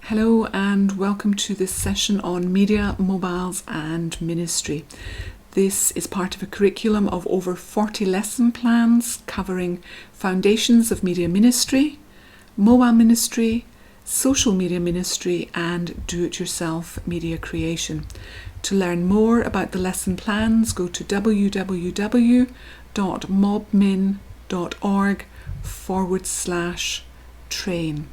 Hello and welcome to this session on media, mobiles and ministry. This is part of a curriculum of over 40 lesson plans covering foundations of media ministry, mobile ministry, social media ministry and do-it-yourself media creation. To learn more about the lesson plans, go to www.mobmin.org/train.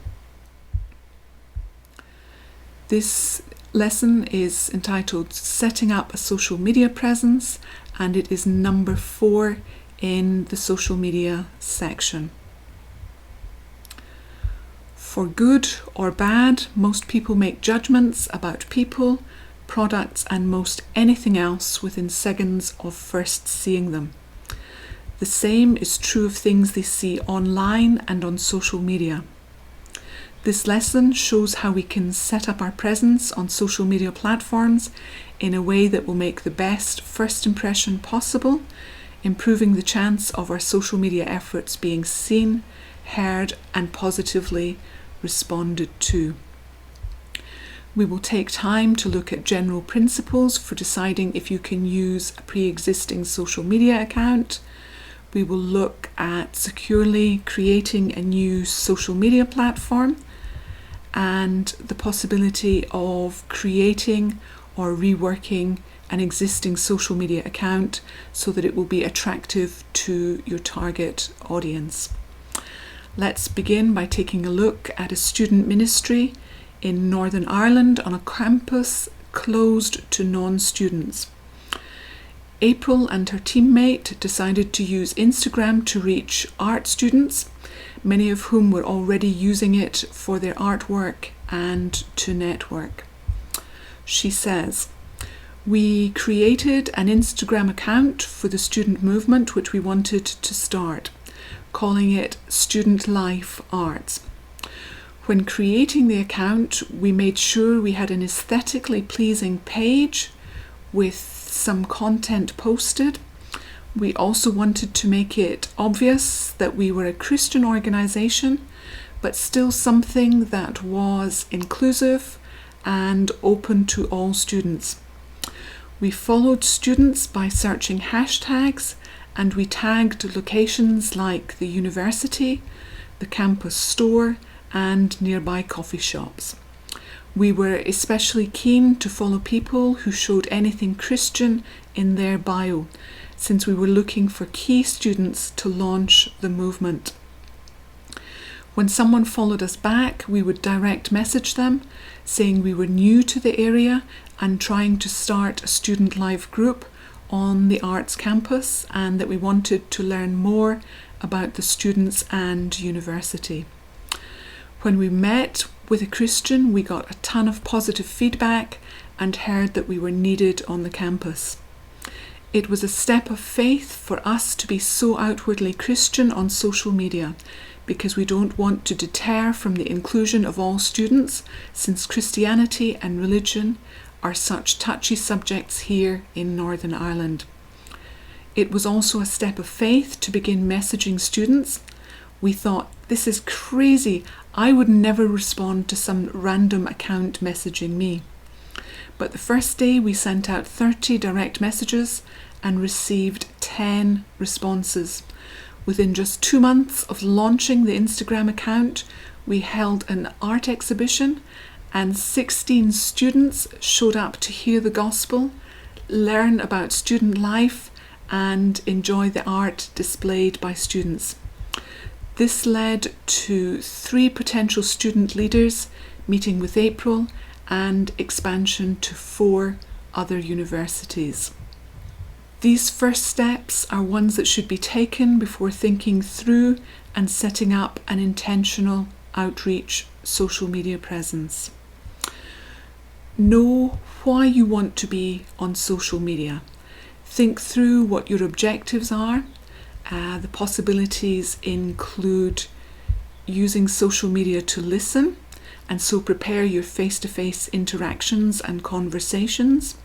This lesson is entitled Setting Up a Social Media Presence, and it is number 4 in the social media section. For good or bad, most people make judgments about people, products and most anything else within seconds of first seeing them. The same is true of things they see online and on social media. This lesson shows how we can set up our presence on social media platforms in a way that will make the best first impression possible, improving the chance of our social media efforts being seen, heard and positively responded to. We will take time to look at general principles for deciding if you can use a pre-existing social media account. We will look at securely creating a new social media platform and the possibility of creating or reworking an existing social media account so that it will be attractive to your target audience. Let's begin by taking a look at a student ministry in Northern Ireland on a campus closed to non-students. April and her teammate decided to use Instagram to reach art students, many of whom were already using it for their artwork and to network. She says, "We created an Instagram account for the student movement which we wanted to start, calling it Student Life Arts. When creating the account, we made sure we had an aesthetically pleasing page with some content posted. We also wanted to make it obvious that we were a Christian organisation, but still something that was inclusive and open to all students. We followed students by searching hashtags and we tagged locations like the university, the campus store and nearby coffee shops. We were especially keen to follow people who showed anything Christian in their bio, since we were looking for key students to launch the movement. When someone followed us back, we would direct message them, saying we were new to the area and trying to start a student life group on the arts campus and that we wanted to learn more about the students and university. When we met with a Christian, we got a ton of positive feedback and heard that we were needed on the campus. It was a step of faith for us to be so outwardly Christian on social media because we don't want to deter from the inclusion of all students, since Christianity and religion are such touchy subjects here in Northern Ireland. It was also a step of faith to begin messaging students. We thought, this is crazy. I would never respond to some random account messaging me. But the first day we sent out 30 direct messages and received 10 responses. Within just 2 months of launching the Instagram account, we held an art exhibition and 16 students showed up to hear the gospel, learn about student life and enjoy the art displayed by students. This led to 3 potential student leaders meeting with April and expansion to 4 other universities. These first steps are ones that should be taken before thinking through and setting up an intentional outreach social media presence. Know why you want to be on social media. Think through what your objectives are. The possibilities include using social media to listen, and so prepare your face-to-face interactions and conversations.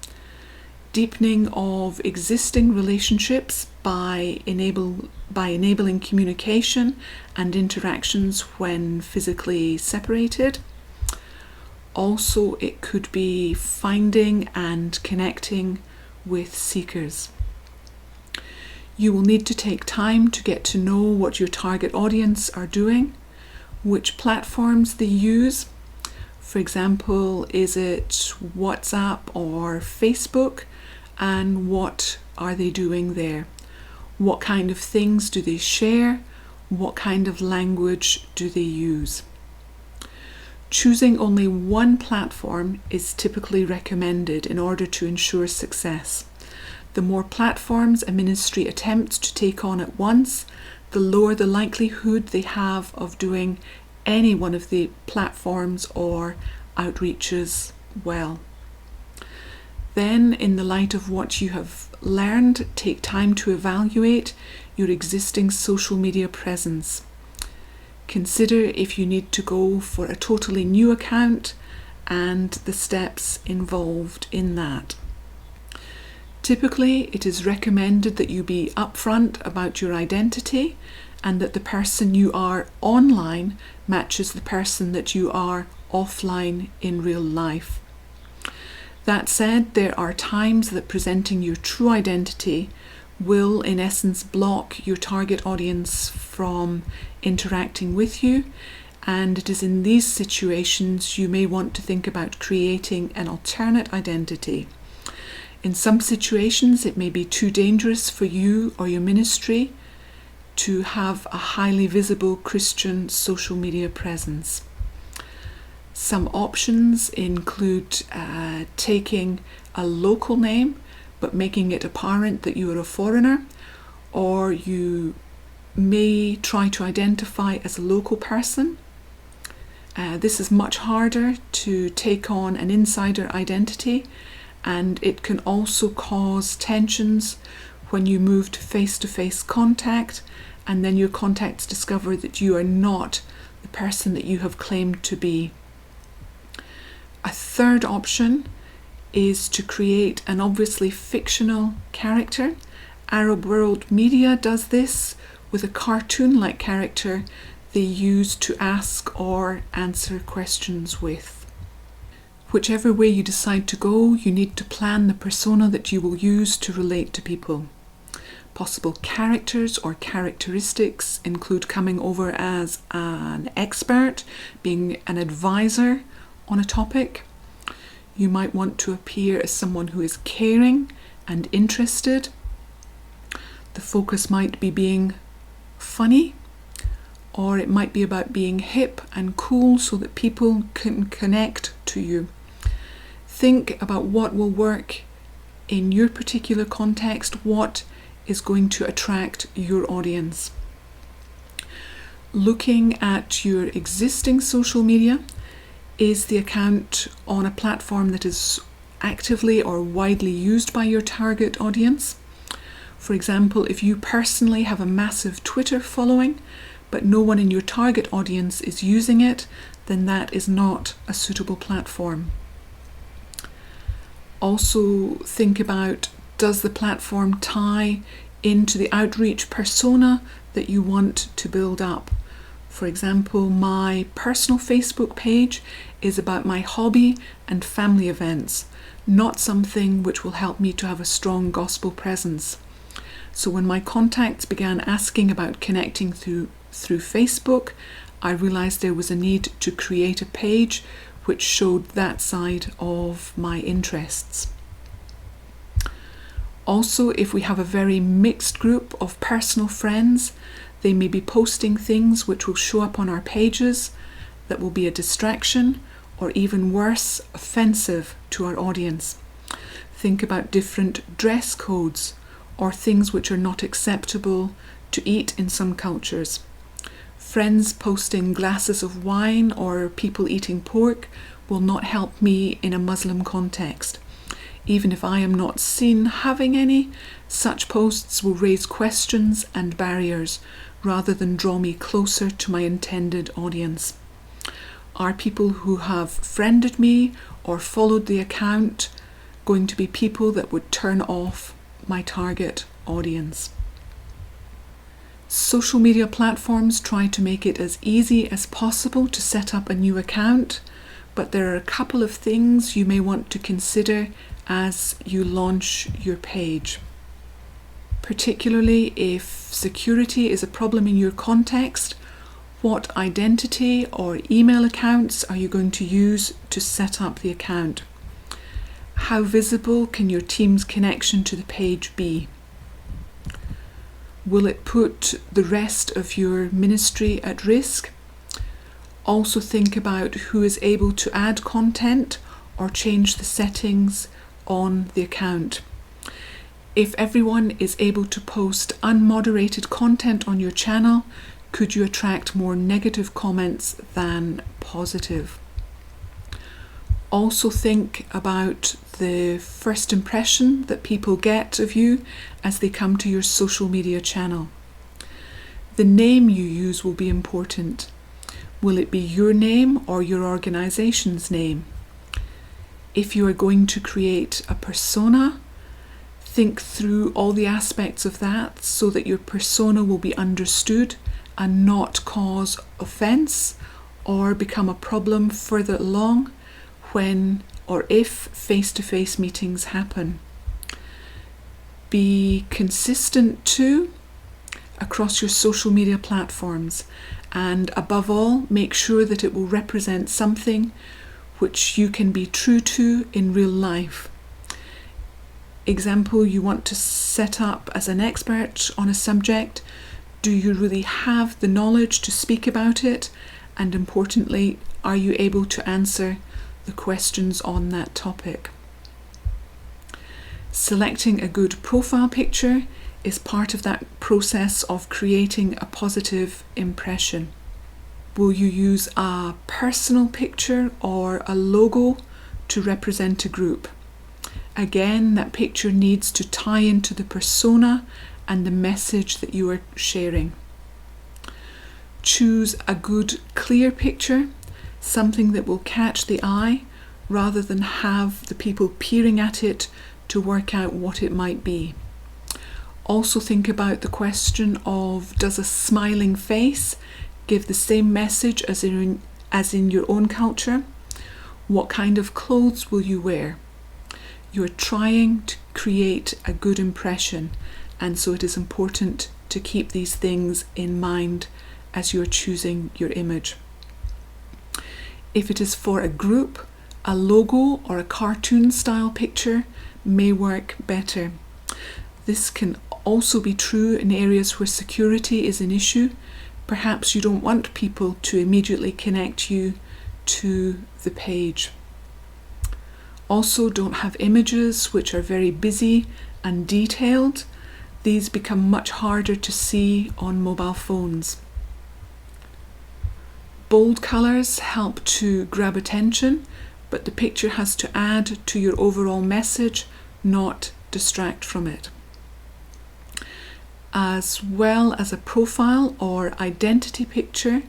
Deepening of existing relationships by enabling communication and interactions when physically separated. Also, it could be finding and connecting with seekers. You will need to take time to get to know what your target audience are doing, which platforms they use. For example, is it WhatsApp or Facebook? And what are they doing there? What kind of things do they share? What kind of language do they use? Choosing only one platform is typically recommended in order to ensure success. The more platforms a ministry attempts to take on at once, the lower the likelihood they have of doing any one of the platforms or outreaches well. Then, in the light of what you have learned, take time to evaluate your existing social media presence. Consider if you need to go for a totally new account and the steps involved in that. Typically, it is recommended that you be upfront about your identity and that the person you are online matches the person that you are offline in real life. That said, there are times that presenting your true identity will, in essence, block your target audience from interacting with you, and it is in these situations you may want to think about creating an alternate identity. In some situations, it may be too dangerous for you or your ministry to have a highly visible Christian social media presence. Some options include taking a local name but making it apparent that you are a foreigner, or you may try to identify as a local person. This is much harder to take on an insider identity, and it can also cause tensions when you move to face-to-face contact and then your contacts discover that you are not the person that you have claimed to be. A third option is to create an obviously fictional character. Arab World Media does this with a cartoon-like character they use to ask or answer questions with. Whichever way you decide to go, you need to plan the persona that you will use to relate to people. Possible characters or characteristics include coming over as an expert, being an advisor on a topic. You might want to appear as someone who is caring and interested. The focus might be being funny, or it might be about being hip and cool so that people can connect to you. Think about what will work in your particular context, what is going to attract your audience. Looking at your existing social media, is the account on a platform that is actively or widely used by your target audience? For example, if you personally have a massive Twitter following, but no one in your target audience is using it, then that is not a suitable platform. Also think about, does the platform tie into the outreach persona that you want to build up? For example, my personal Facebook page is about my hobby and family events, not something which will help me to have a strong gospel presence. So when my contacts began asking about connecting through Facebook, I realized there was a need to create a page which showed that side of my interests. Also, if we have a very mixed group of personal friends, they may be posting things which will show up on our pages that will be a distraction, or even worse, offensive to our audience. Think about different dress codes or things which are not acceptable to eat in some cultures. Friends posting glasses of wine or people eating pork will not help me in a Muslim context. Even if I am not seen having any, such posts will raise questions and barriers rather than draw me closer to my intended audience. Are people who have friended me or followed the account going to be people that would turn off my target audience? Social media platforms try to make it as easy as possible to set up a new account, but there are a couple of things you may want to consider as you launch your page. Particularly if security is a problem in your context, what identity or email accounts are you going to use to set up the account? How visible can your team's connection to the page be? Will it put the rest of your ministry at risk? Also think about who is able to add content or change the settings on the account. If everyone is able to post unmoderated content on your channel, could you attract more negative comments than positive? Also think about the first impression that people get of you as they come to your social media channel. The name you use will be important. Will it be your name or your organization's name? If you are going to create a persona, think through all the aspects of that so that your persona will be understood and not cause offence or become a problem further along when or if face-to-face meetings happen. Be consistent too across your social media platforms, and above all, make sure that it will represent something which you can be true to in real life. Example, you want to set up as an expert on a subject. Do you really have the knowledge to speak about it? And importantly, are you able to answer the questions on that topic? Selecting a good profile picture is part of that process of creating a positive impression. Will you use a personal picture or a logo to represent a group? Again, that picture needs to tie into the persona and the message that you are sharing. Choose a good, clear picture, something that will catch the eye, rather than have the people peering at it to work out what it might be. Also think about the question of, does a smiling face give the same message as in your own culture? What kind of clothes will you wear? You're trying to create a good impression, and so it is important to keep these things in mind as you're choosing your image. If it is for a group, a logo or a cartoon style picture may work better. This can also be true in areas where security is an issue. Perhaps you don't want people to immediately connect you to the page. Also, don't have images which are very busy and detailed. These become much harder to see on mobile phones. Bold colours help to grab attention, but the picture has to add to your overall message, not distract from it. As well as a profile or identity picture,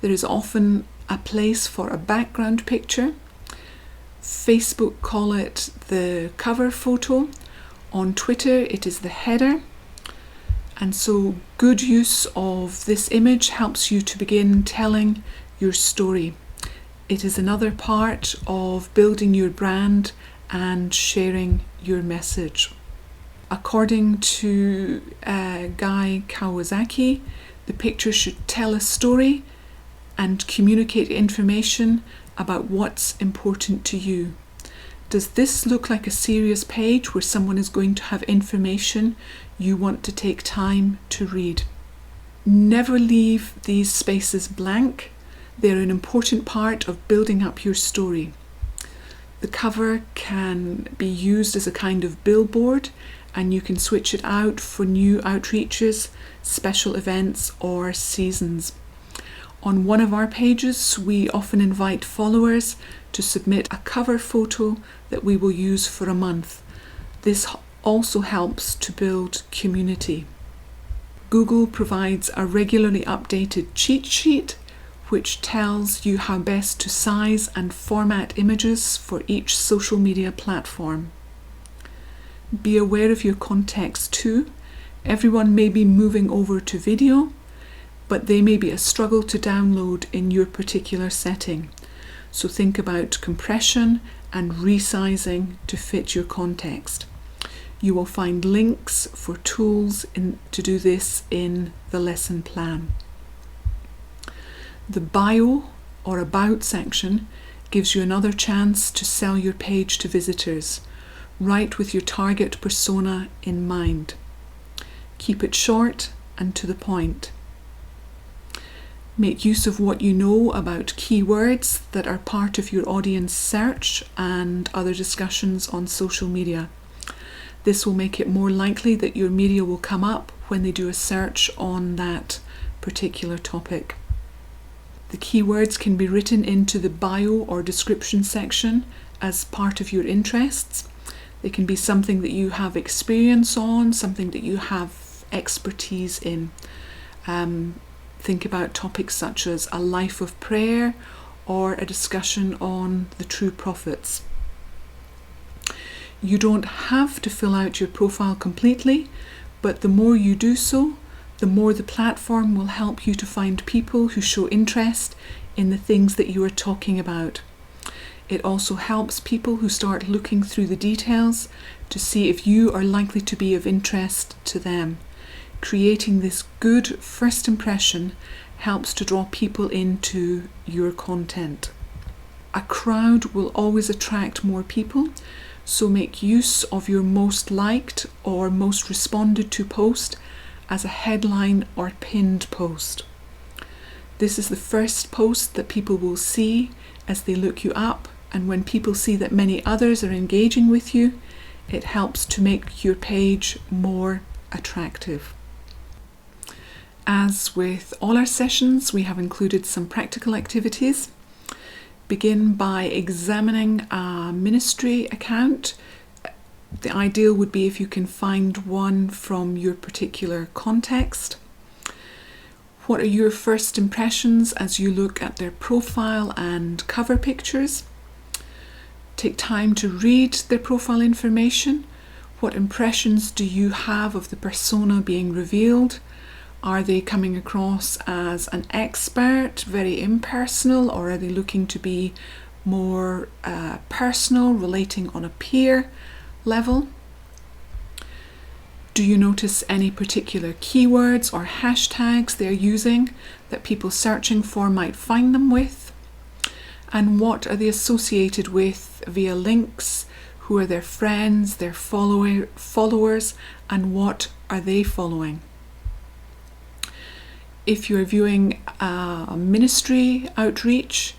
there is often a place for a background picture. Facebook call it the cover photo. On Twitter, it is the header. And so good use of this image helps you to begin telling your story. It is another part of building your brand and sharing your message. According to Guy Kawasaki, the picture should tell a story and communicate information about what's important to you. Does this look like a serious page where someone is going to have information you want to take time to read? Never leave these spaces blank. They're an important part of building up your story. The cover can be used as a kind of billboard, and you can switch it out for new outreaches, special events, or seasons. On one of our pages, we often invite followers to submit a cover photo that we will use for a month. This also helps to build community. Google provides a regularly updated cheat sheet which tells you how best to size and format images for each social media platform. Be aware of your context too. Everyone may be moving over to video, but they may be a struggle to download in your particular setting. So think about compression and resizing to fit your context. You will find links for tools to do this in the lesson plan. The bio or about section gives you another chance to sell your page to visitors. Write with your target persona in mind. Keep it short and to the point. Make use of what you know about keywords that are part of your audience search and other discussions on social media. This will make it more likely that your media will come up when they do a search on that particular topic. The keywords can be written into the bio or description section as part of your interests. They can be something that you have experience on, something that you have expertise in. Think about topics such as a life of prayer or a discussion on the true prophets. You don't have to fill out your profile completely, but the more you do so, the more the platform will help you to find people who show interest in the things that you are talking about. It also helps people who start looking through the details to see if you are likely to be of interest to them. Creating this good first impression helps to draw people into your content. A crowd will always attract more people, so make use of your most liked or most responded to post as a headline or pinned post. This is the first post that people will see as they look you up, and when people see that many others are engaging with you, it helps to make your page more attractive. As with all our sessions, we have included some practical activities. Begin by examining a ministry account. The ideal would be if you can find one from your particular context. What are your first impressions as you look at their profile and cover pictures? Take time to read their profile information. What impressions do you have of the persona being revealed? Are they coming across as an expert, very impersonal, or are they looking to be more personal, relating on a peer level? Do you notice any particular keywords or hashtags they're using that people searching for might find them with? And what are they associated with via links? Who are their friends, their followers, and what are they following? If you're viewing a ministry outreach,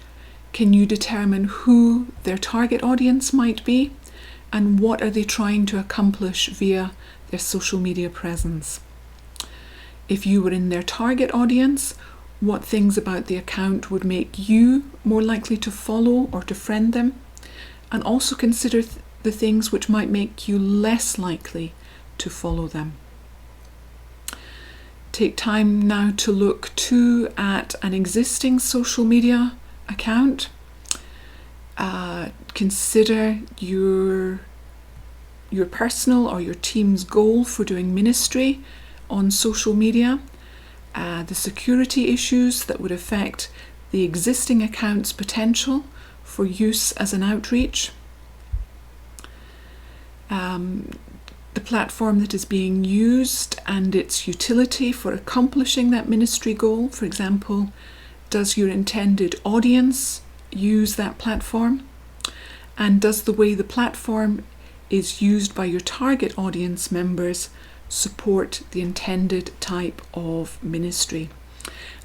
can you determine who their target audience might be and what are they trying to accomplish via their social media presence? If you were in their target audience, what things about the account would make you more likely to follow or to friend them? And also consider the things which might make you less likely to follow them. Take time now to look too at an existing social media account. Consider your personal or your team's goal for doing ministry on social media, the security issues that would affect the existing account's potential for use as an outreach, the platform that is being used and its utility for accomplishing that ministry goal. For example, does your intended audience use that platform? And does the way the platform is used by your target audience members support the intended type of ministry?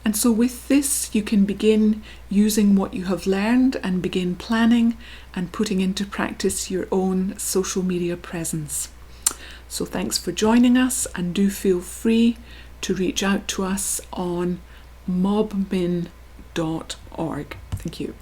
And so with this, you can begin using what you have learned and begin planning and putting into practice your own social media presence. So thanks for joining us, and do feel free to reach out to us on mobmin.org. Thank you.